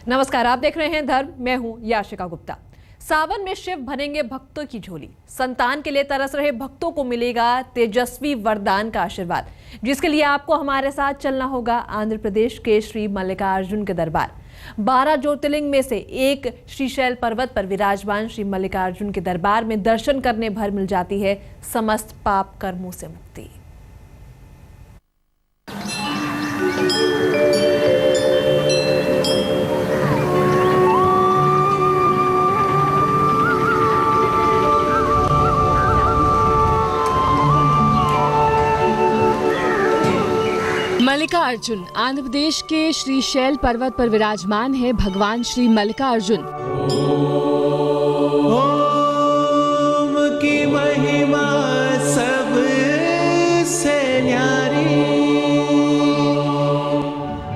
नमस्कार, आप देख रहे हैं धर्म। मैं हूं याशिका गुप्ता। सावन में शिव भरेंगे भक्तों की झोली। संतान के लिए तरस रहे भक्तों को मिलेगा तेजस्वी वरदान का आशीर्वाद, जिसके लिए आपको हमारे साथ चलना होगा आंध्र प्रदेश के श्री मल्लिकार्जुन के दरबार। 12 ज्योतिर्लिंग में से एक श्रीशैल पर्वत पर विराजमान श्री मल्लिकार्जुन के दरबार में दर्शन करने भर मिल जाती है समस्त पाप कर्मों से मुक्ति। मल्लिकार्जुन आंध्र प्रदेश के श्रीशैल पर्वत पर विराजमान है भगवान श्री मल्लिकार्जुन। ओम की महिमा सबसे न्यारी।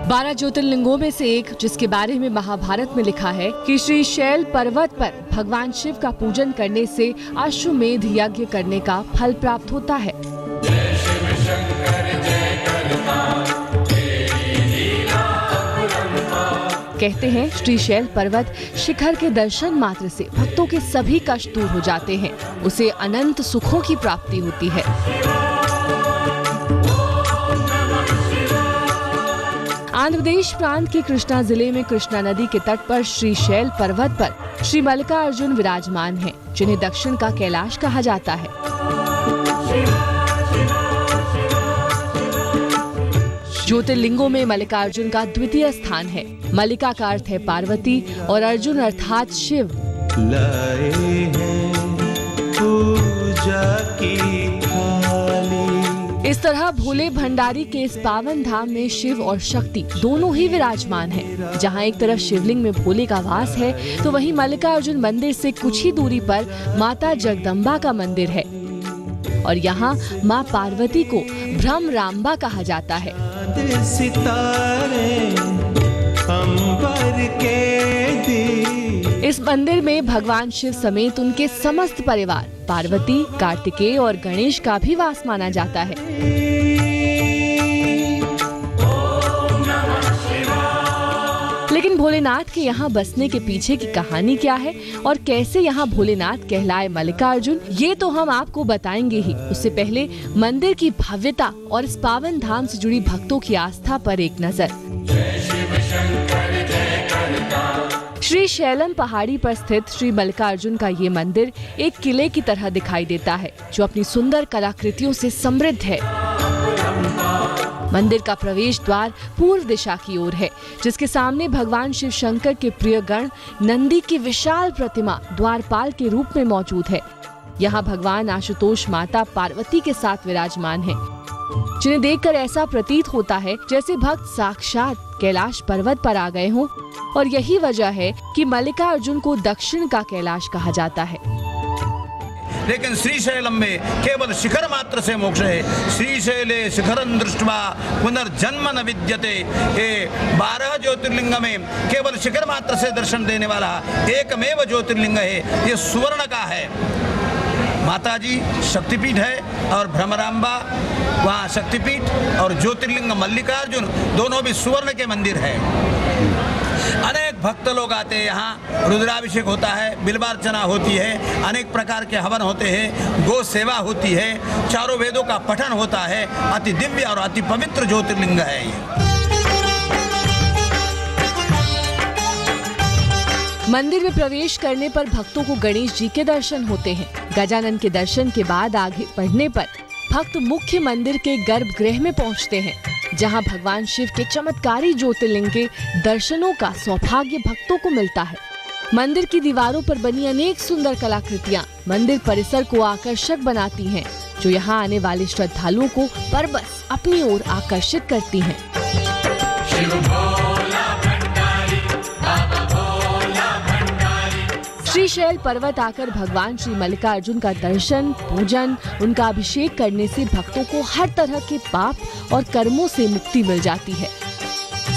12 ज्योतिर्लिंगों में से एक, जिसके बारे में महाभारत में लिखा है कि श्रीशैल पर्वत पर भगवान शिव का पूजन करने से अश्वमेध यज्ञ करने का फल प्राप्त होता है। कहते हैं श्रीशैल पर्वत शिखर के दर्शन मात्र से भक्तों के सभी कष्ट दूर हो जाते हैं, उसे अनंत सुखों की प्राप्ति होती है। आंध्र प्रदेश प्रांत के कृष्णा जिले में कृष्णा नदी के तट पर श्रीशैल पर्वत पर श्री मल्लिकार्जुन विराजमान हैं, जिन्हें दक्षिण का कैलाश कहा जाता है। ज्योतिर्लिंगों में मल्लिकार्जुन का द्वितीय स्थान है। मल्लिका का अर्थ है पार्वती और अर्जुन अर्थात शिव। लाए हैं पूजा की थाली। इस तरह भोले भंडारी के इस पावन धाम में शिव और शक्ति दोनों ही विराजमान हैं। जहां एक तरफ शिवलिंग में भोले का वास है, तो वहीं मल्लिकार्जुन मंदिर से कुछ ही दूरी पर माता जगदम्बा का मंदिर है और यहाँ माँ पार्वती को भ्रमराम्बा कहा जाता है। सितारे अंबर के दी। इस मंदिर में भगवान शिव समेत उनके समस्त परिवार पार्वती, कार्तिकेय और गणेश का भी वास माना जाता है। लेकिन भोलेनाथ के यहाँ बसने के पीछे की कहानी क्या है और कैसे यहाँ भोलेनाथ कहलाए मल्लिकार्जुन, ये तो हम आपको बताएंगे ही। उससे पहले मंदिर की भव्यता और इस पावन धाम से जुड़ी भक्तों की आस्था पर एक नजर। श्री शैलम पहाड़ी पर स्थित श्री मल्लिकार्जुन का ये मंदिर एक किले की तरह दिखाई देता है, जो अपनी सुंदर कलाकृतियों से समृद्ध है। मंदिर का प्रवेश द्वार पूर्व दिशा की ओर है, जिसके सामने भगवान शिव शंकर के प्रिय गण नंदी की विशाल प्रतिमा द्वारपाल के रूप में मौजूद है। यहाँ भगवान आशुतोष माता पार्वती के साथ विराजमान हैं, जिन्हें देखकर ऐसा प्रतीत होता है जैसे भक्त साक्षात कैलाश पर्वत पर आ गए हों। और यही वजह है कि मल्लिकार्जुन को दक्षिण का कैलाश कहा जाता है। लेकिन श्रीशैलम में केवल शिखर मात्र से मोक्ष है। श्रीशैले शिखरं दृष्ट्वा पुनर्जन्म न विद्यते। ये 12 ज्योतिर्लिंग में केवल शिखर मात्र से दर्शन देने वाला एकमेव ज्योतिर्लिंग है। ये सुवर्ण का है। माताजी शक्तिपीठ है और भ्रमराम्बा वहाँ शक्तिपीठ और ज्योतिर्लिंग मल्लिकार्जुन दोनों भी सुवर्ण के मंदिर है। अनेक भक्त लोग आते हैं यहाँ, रुद्राभिषेक होता है, बिल्वार्चना होती है, अनेक प्रकार के हवन होते हैं, गो सेवा होती है, चारों वेदों का पठन होता है। अति दिव्य और अति पवित्र ज्योतिर्लिंग है ये। मंदिर में प्रवेश करने पर भक्तों को गणेश जी के दर्शन होते हैं। गजानन के दर्शन के बाद आगे बढ़ने पर भक्त मुख्य मंदिर के गर्भगृह में पहुंचते हैं, जहां भगवान शिव के चमत्कारी ज्योतिर्लिंग के दर्शनों का सौभाग्य भक्तों को मिलता है। मंदिर की दीवारों पर बनी अनेक सुंदर कलाकृतियां मंदिर परिसर को आकर्षक बनाती हैं, जो यहां आने वाले श्रद्धालुओं को परबस अपनी ओर आकर्षित करती हैं। श्रीशैल पर्वत आकर भगवान श्री मल्लिकार्जुन का दर्शन, पूजन, उनका अभिषेक करने से भक्तों को हर तरह के पाप और कर्मों से मुक्ति मिल जाती है।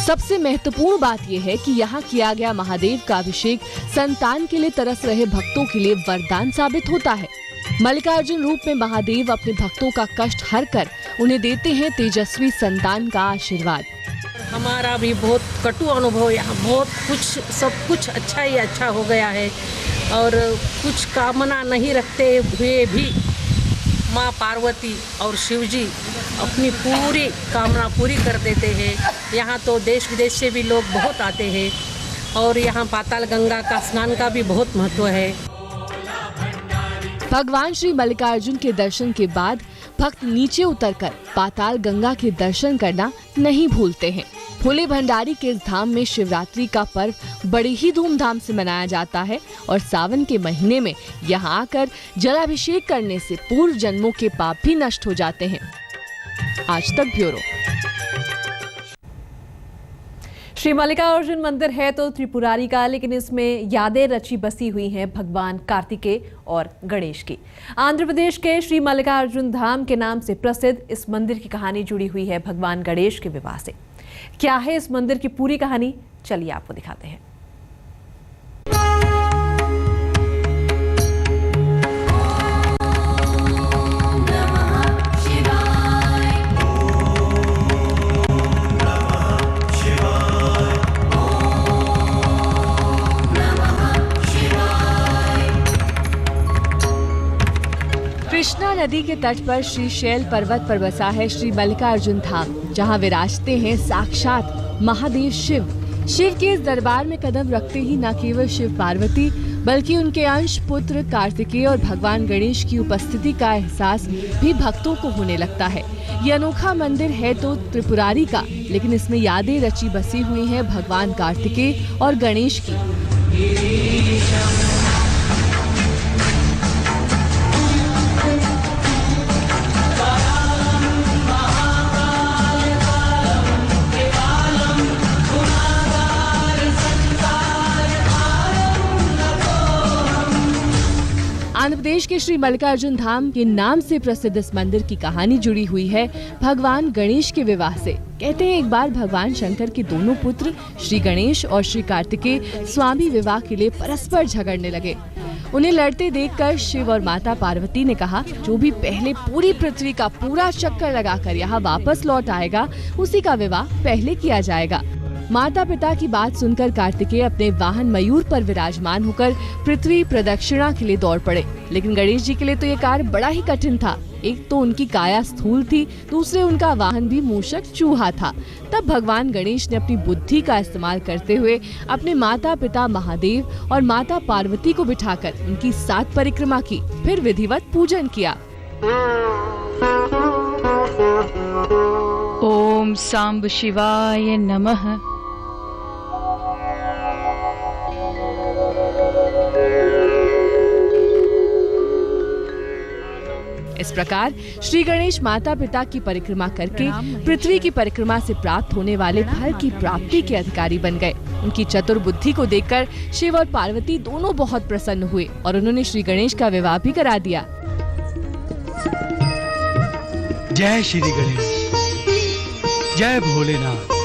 सबसे महत्वपूर्ण बात यह है कि यहाँ किया गया महादेव का अभिषेक संतान के लिए तरस रहे भक्तों के लिए वरदान साबित होता है। मल्लिकार्जुन रूप में महादेव अपने भक्तों का कष्ट हर कर उन्हें देते हैं तेजस्वी संतान का आशीर्वाद। हमारा भी बहुत कटु अनुभव, यहाँ बहुत कुछ सब कुछ अच्छा ही अच्छा हो गया है और कुछ कामना नहीं रखते हुए भी माँ पार्वती और शिव जी अपनी पूरी कामना पूरी कर देते हैं। यहाँ तो देश विदेश से भी लोग बहुत आते हैं और यहाँ पाताल गंगा का स्नान का भी बहुत महत्व है। भगवान श्री मल्लिकार्जुन के दर्शन के बाद भक्त नीचे उतरकर पाताल गंगा के दर्शन करना नहीं भूलते हैं। भोले भंडारी के इस धाम में शिवरात्रि का पर्व बड़ी ही धूमधाम से मनाया जाता है और सावन के महीने में यहाँ आकर जलाभिषेक करने से पूर्व जन्मों के पाप भी नष्ट हो जाते हैं। आज तक ब्यूरो। श्री मल्लिकार्जुन मंदिर है तो त्रिपुरारी का, लेकिन इसमें यादें रची बसी हुई हैं भगवान कार्तिकेय और गणेश की। आंध्र प्रदेश के श्री मल्लिकार्जुन धाम के नाम से प्रसिद्ध इस मंदिर की कहानी जुड़ी हुई है भगवान गणेश के विवाह से। क्या है इस मंदिर की पूरी कहानी, चलिए आपको दिखाते हैं। कृष्णा नदी के तट पर श्रीशैल पर्वत पर बसा है श्री मल्लिकार्जुन धाम, जहां विराजते हैं साक्षात महादेव शिव। शिव के इस दरबार में कदम रखते ही न केवल शिव पार्वती बल्कि उनके अंश पुत्र कार्तिकेय और भगवान गणेश की उपस्थिति का एहसास भी भक्तों को होने लगता है। ये अनोखा मंदिर है तो त्रिपुरारी का, लेकिन इसमें यादें रची बसी हुई हैं भगवान कार्तिकेय और गणेश की। आंध्र प्रदेश के श्री मल्लिकार्जुन धाम के नाम से प्रसिद्ध इस मंदिर की कहानी जुड़ी हुई है भगवान गणेश के विवाह से। कहते हैं एक बार भगवान शंकर के दोनों पुत्र श्री गणेश और श्री कार्तिकेय स्वामी विवाह के लिए परस्पर झगड़ने लगे। उन्हें लड़ते देखकर शिव और माता पार्वती ने कहा, जो भी पहले पूरी पृथ्वी का पूरा चक्कर लगाकर यहाँ वापस लौट आएगा उसी का विवाह पहले किया जाएगा। माता पिता की बात सुनकर कार्तिकेय अपने वाहन मयूर पर विराजमान होकर पृथ्वी प्रदक्षिणा के लिए दौड़ पड़े। लेकिन गणेश जी के लिए तो ये कार्य बड़ा ही कठिन था। एक तो उनकी काया स्थूल थी, दूसरे उनका वाहन भी मूषक चूहा था। तब भगवान गणेश ने अपनी बुद्धि का इस्तेमाल करते हुए अपने माता पिता महादेव और माता पार्वती को बिठाकर उनकी 7 परिक्रमा की, फिर विधिवत पूजन किया। ओम सांब शिवाय नमः। इस प्रकार श्री गणेश माता पिता की परिक्रमा करके पृथ्वी की परिक्रमा से प्राप्त होने वाले फल की प्राप्ति के अधिकारी बन गए। उनकी चतुर बुद्धि को देखकर शिव और पार्वती दोनों बहुत प्रसन्न हुए और उन्होंने श्री गणेश का विवाह भी करा दिया। जय श्री गणेश, जय भोलेनाथ,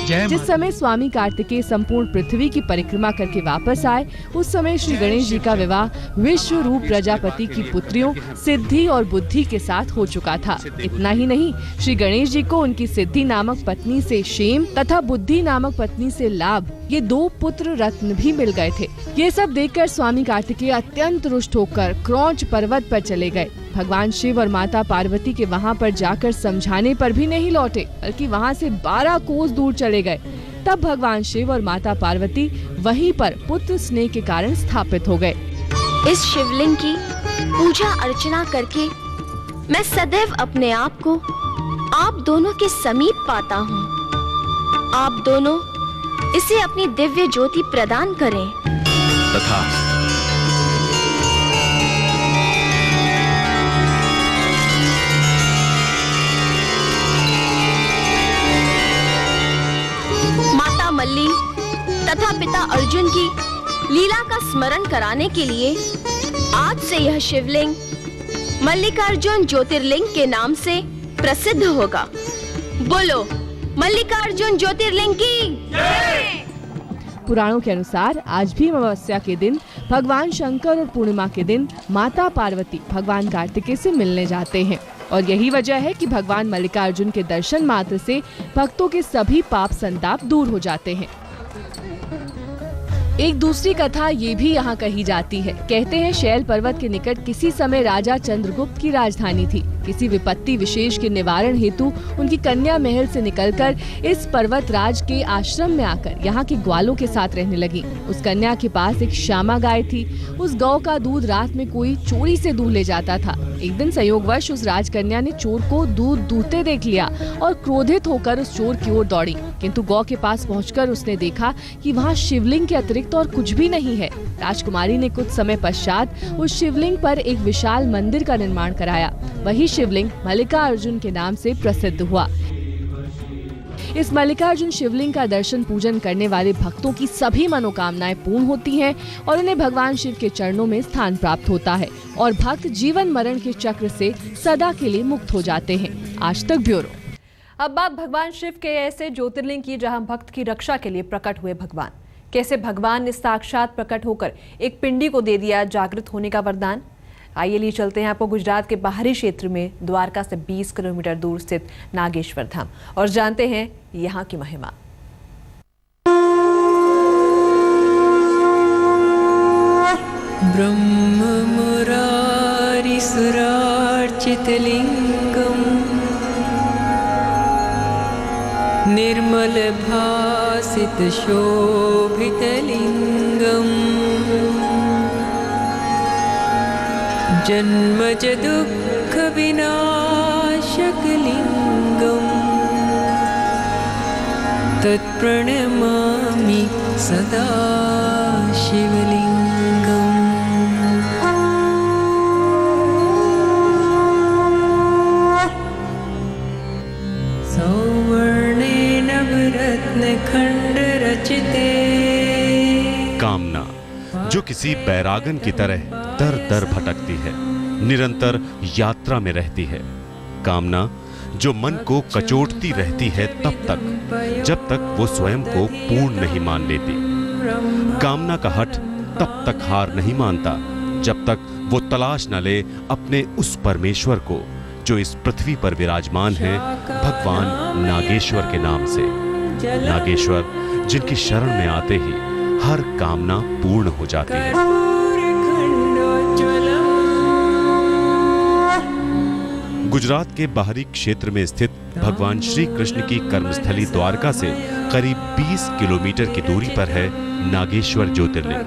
जय। जिस समय स्वामी कार्तिकेय संपूर्ण पृथ्वी की परिक्रमा करके वापस आए, उस समय श्री गणेश जी का विवाह विश्व रूप प्रजापति की पुत्रियों सिद्धि और बुद्धि के साथ हो चुका था। इतना ही नहीं, श्री गणेश जी को उनकी सिद्धि नामक पत्नी से क्षेम तथा बुद्धि नामक पत्नी से लाभ, ये 2 पुत्र रत्न भी मिल गए थे। ये सब देखकर स्वामी कार्तिकेय अत्यंत रुष्ट होकर क्रौंच पर्वत पर चले गए। भगवान शिव और माता पार्वती के वहाँ पर जाकर समझाने पर भी नहीं लौटे, बल्कि वहाँ से 12 कोस दूर चले गए। तब भगवान शिव और माता पार्वती वहीं पर पुत्र स्नेह के कारण स्थापित हो गए। इस शिवलिंग की पूजा अर्चना करके मैं सदैव अपने आप को आप दोनों के समीप पाता हूँ। आप दोनों इसे अपनी दिव्य ज्योति प्रदान करें। तथा माता मल्ली तथा पिता अर्जुन की लीला का स्मरण कराने के लिए आज से यह शिवलिंग मल्लिकार्जुन ज्योतिर्लिंग के नाम से प्रसिद्ध होगा। बोलो मल्लिकार्जुन ज्योतिर्लिंग की जय। पुराणों के अनुसार आज भी अमावस्या के दिन भगवान शंकर और पूर्णिमा के दिन माता पार्वती भगवान कार्तिकेय से मिलने जाते हैं। और यही वजह है कि भगवान मल्लिकार्जुन के दर्शन मात्र से भक्तों के सभी पाप संताप दूर हो जाते हैं। एक दूसरी कथा ये भी यहाँ कही जाती है। कहते हैं शैल पर्वत के निकट किसी समय राजा चंद्रगुप्त की राजधानी थी। किसी विपत्ति विशेष के निवारण हेतु उनकी कन्या महल से निकलकर इस पर्वत राज के आश्रम में आकर यहाँ के ग्वालों के साथ रहने लगी। उस कन्या के पास एक श्यामा गाय थी। उस गौ का दूध रात में कोई चोरी से दूध ले जाता था। एक दिन संयोगवश उस राजकन्या ने चोर को दूध दूहते देख लिया और क्रोधित होकर उस चोर की ओर दौड़ी, किंतु गौ के पास पहुंचकर उसने देखा कि वहाँ शिवलिंग के अतिरिक्त और कुछ भी नहीं है। राजकुमारी ने कुछ समय पश्चात उस शिवलिंग पर एक विशाल मंदिर का निर्माण कराया। वही शिवलिंग मल्लिकार्जुन के नाम से प्रसिद्ध हुआ। इस मल्लिकार्जुन शिवलिंग का दर्शन पूजन करने वाले भक्तों की सभी मनोकामनाएं पूर्ण होती हैं और उन्हें भगवान शिव के चरणों में स्थान प्राप्त होता है और भक्त जीवन मरण के चक्र से सदा के लिए मुक्त हो जाते हैं। आज तक ब्यूरो। अब बात भगवान शिव के ऐसे ज्योतिर्लिंग की जहां भक्त की रक्षा के लिए प्रकट हुए भगवान। कैसे भगवान ने साक्षात प्रकट होकर एक पिंडी को दे दिया जागृत होने का वरदान। आइए लिए चलते हैं आपको गुजरात के बाहरी क्षेत्र में द्वारका से 20 किलोमीटर दूर स्थित नागेश्वर धाम और जानते हैं यहाँ की महिमा। ब्रह्म मुरारी सुरार्चित लिंगम निर्मल भासित शोभित लिंगम जन्मज दुःख विनाशक लिंगम तत्प्रणमामि सदा शिवलिंगम। सौवर्णेन नवरत्नखण्ड रचिते। कामना जो किसी बैरागन की तरह दर दर भटकती है, निरंतर यात्रा में रहती है। कामना जो मन को कचोटती रहती है तब तक जब तक वो स्वयं को पूर्ण नहीं मान लेती। कामना का हठ तब तक हार नहीं मानता जब तक वो तलाश न ले अपने उस परमेश्वर को जो इस पृथ्वी पर विराजमान है भगवान नागेश्वर के नाम से। नागेश्वर जिनकी शरण में आते ही हर कामना पूर्ण हो जाती है। गुजरात के बाहरी क्षेत्र में स्थित भगवान श्री कृष्ण की कर्मस्थली द्वारका से करीब 20 किलोमीटर की दूरी पर है नागेश्वर ज्योतिर्लिंग।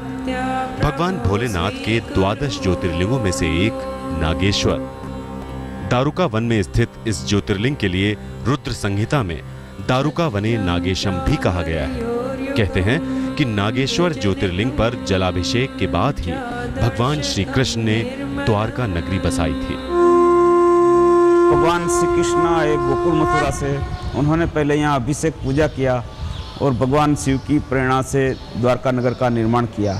भगवान भोलेनाथ के 12 ज्योतिर्लिंगों में से एक नागेश्वर। दारुका वन में स्थित इस ज्योतिर्लिंग के लिए रुद्र संहिता में दारुका वने नागेशम भी कहा गया है। कहते हैं कि नागेश्वर ज्योतिर्लिंग पर जलाभिषेक के बाद ही भगवान श्री कृष्ण ने द्वारका नगरी बसाई थी। भगवान श्री कृष्ण आए गोकुल मथुरा से। उन्होंने पहले यहाँ अभिषेक पूजा किया और भगवान शिव की प्रेरणा से द्वारका नगर का निर्माण किया।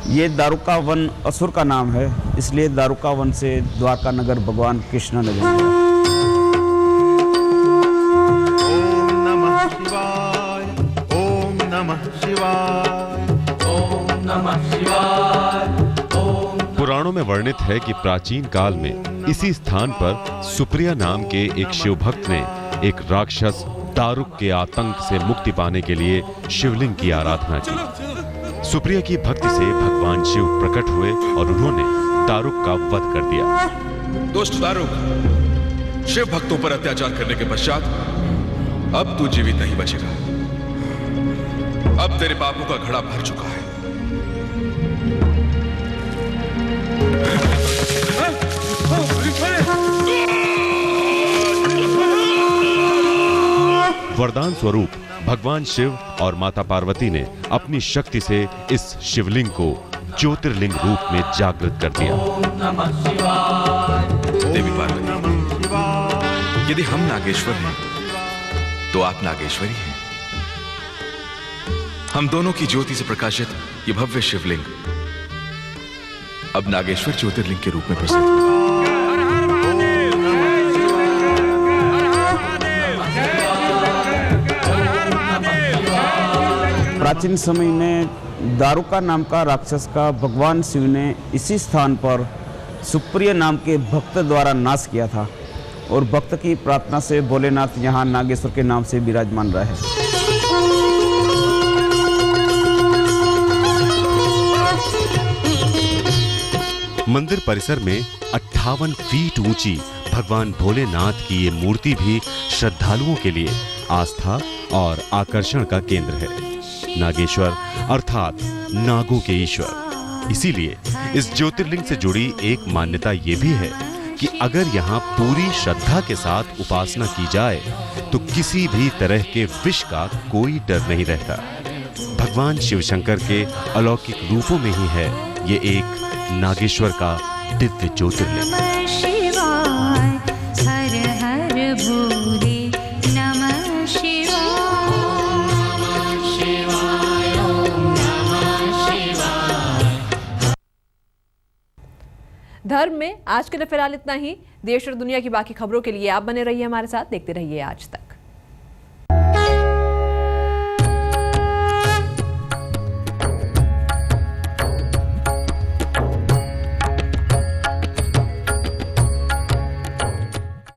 ये दारुका वन असुर का नाम है, इसलिए दारुका वन से द्वारका नगर भगवान कृष्ण ने बनाया। ओम नमः शिवाय, ओम नमः शिवाय, ओम नमः शिवाय। पुराणों में वर्णित है कि प्राचीन काल में इसी स्थान पर सुप्रिया नाम के एक शिव भक्त ने एक राक्षस दारुक के आतंक से मुक्ति पाने के लिए शिवलिंग की आराधना की। सुप्रिया की भक्ति से भगवान शिव प्रकट हुए और उन्होंने दारुक का वध कर दिया। दुष्ट दारुक, शिव भक्तों पर अत्याचार करने के पश्चात अब तू जीवित नहीं बचेगा। अब तेरे पापों का घड़ा भर चुका है। वरदान स्वरूप भगवान शिव और माता पार्वती ने अपनी शक्ति से इस शिवलिंग को ज्योतिर्लिंग रूप में जागृत कर दिया। देवी पार्वती, यदि हम नागेश्वर हैं तो आप नागेश्वरी हैं। हम दोनों की ज्योति से प्रकाशित ये भव्य शिवलिंग अब नागेश्वर ज्योतिर्लिंग के रूप में प्रसिद्ध है। प्राचीन समय में दारुका नाम का राक्षस का भगवान शिव ने इसी स्थान पर सुप्रिय नाम के भक्त द्वारा नाश किया था। और भक्त की प्रार्थना से भोलेनाथ यहाँ नागेश्वर के नाम से विराजमान रहे। मंदिर परिसर में 58 फीट ऊंची भगवान भोलेनाथ की ये मूर्ति भी श्रद्धालुओं के लिए आस्था और आकर्षण का केंद्र है। नागेश्वर अर्थात नागों के ईश्वर। इसीलिए इस ज्योतिर्लिंग से जुड़ी एक मान्यता ये भी है कि अगर यहाँ पूरी श्रद्धा के साथ उपासना की जाए तो किसी भी तरह के विष का कोई डर नहीं रहता। भगवान शिव शंकर के अलौकिक रूपों में ही है ये एक नागेश्वर का दिव्य ज्योतिर्लिंग। नमः शिवाय, हर हर भोले, नमः शिवाय, ओम नमः शिवाय। धर्म में आज के लिए फिलहाल इतना ही। देश और दुनिया की बाकी खबरों के लिए आप बने रहिए हमारे साथ, देखते रहिए आज तक।